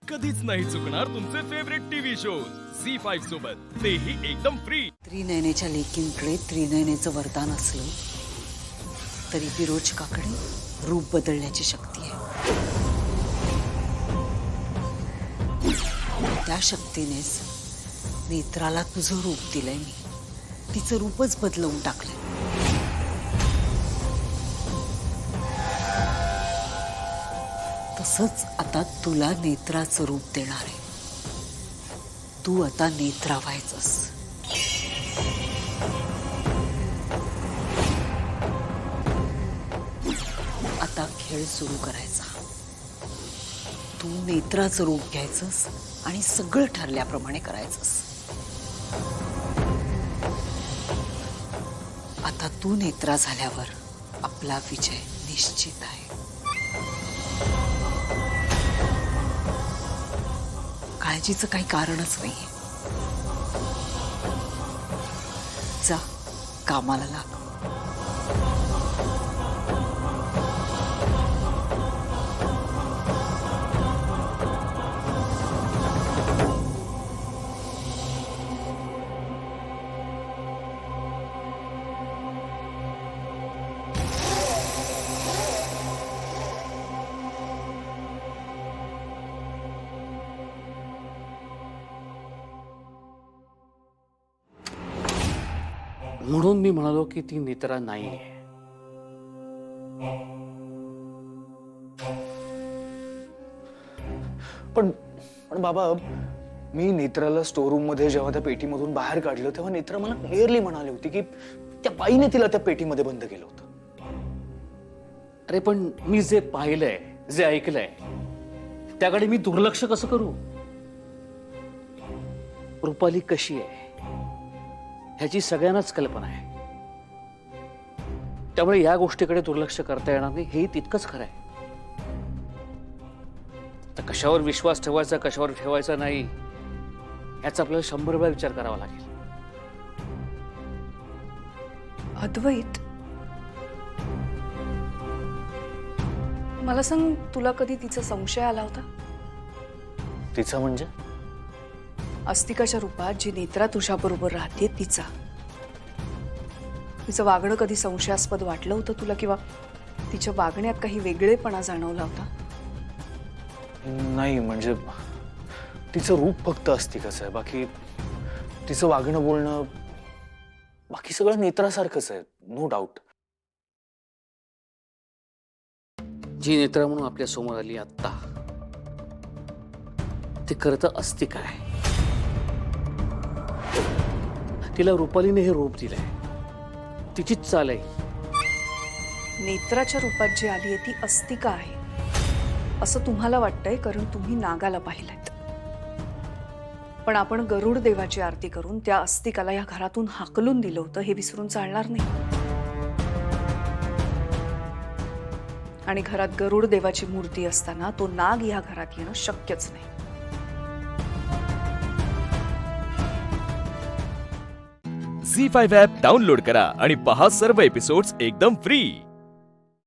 कधीच नाही चुकणार तुमचे फेवरेट टीव्ही शोज झी5 सोबत, तेही एकदम फ्री. त्रिनयनेच्या लेकींकडे त्रिनयनेचं वरदान असलं तरी विरोचकाकडे रूप बदलण्याची शक्ती आहे. त्या शक्तीनेच नेत्राला तुझं रूप दिलंय मी. तिचं रूपच बदलवून टाकलंय. तसंच आता तुला नेत्राचं रूप देणार आहे. तू आता नेत्रा व्हायचंस. आता खेळ सुरू करायचा. तू नेत्राचं रूप घ्यायचंस आणि सगळं ठरल्याप्रमाणे करायचंस. आता तू नेत्रा झाल्यावर आपला विजय निश्चित आहे. काळजीचं काही कारणच नाहीये. जा, कामाला लाग. म्हणून मी म्हणालो की ती नेत्रा नाहीये. पण पण बाबा, मी नेत्राला स्टोर रूम मध्ये जेव्हा त्या पेटीमधून बाहेर काढलं तेव्हा नेत्रा मला क्लिअरली म्हणाली होती की त्या बाईने तिला त्या पेटीमध्ये बंद केलं होतं. अरे पण मी जे पाहिलंय, जे ऐकलंय, त्याकडे मी दुर्लक्ष कसं करू? रुपाली कशी आहे ह्याची सगळ्यांनाच कल्पना आहे. त्यामुळे या गोष्टीकडे दुर्लक्ष करता येणार नाही, हेही तितकंच खरं आहे. तर कशावर विश्वास ठेवायचा, कशावर ठेवायचा नाही, याचा आपल्याला 100 वेळा विचार करावा लागेल. अद्वैत, मला सांग, तुला कधी तिचा संशय आला होता? तिचं म्हणजे? अस्तिकाच्या रूपात जी नेत्रा तुझ्याबरोबर राहते तिचा. तिचं वागणं कधी संशयास्पद वाटलं होतं तुला, किंवा तिच्या वागण्यात काही वेगळेपणा जाणवला होता? नाही, म्हणजे तिचं रूप फक्त अस्तिकाचं आहे. बाकी तिचं वागणं, बोलणं, बाकी सगळं नेत्रासारखंच आहे, नो डाऊट. जी नेत्रा म्हणून आपल्या समोर आली आत्ता, ते खरं तर अस्तिका आहे. तिला रुपालीने हे रूप दिलंय, तिचीच चाल आहे. नेत्राच्या रूपात जी आली आहे ती अस्तिका आहे असं तुम्हाला वाटतंय, कारण तुम्ही नागाला पाहिलंत. पण आपण गरुड देवाची आरती करून त्या अस्तिकाला या घरातून हाकलून दिलं होतं, हे विसरून चालणार नाही. आणि घरात गरुड देवाची मूर्ती असताना तो नाग या घरात येणं शक्यच नाही. झी5 ॲप डाउनलोड करा आणि पहा सर्व एपिसोड्स एकदम फ्री.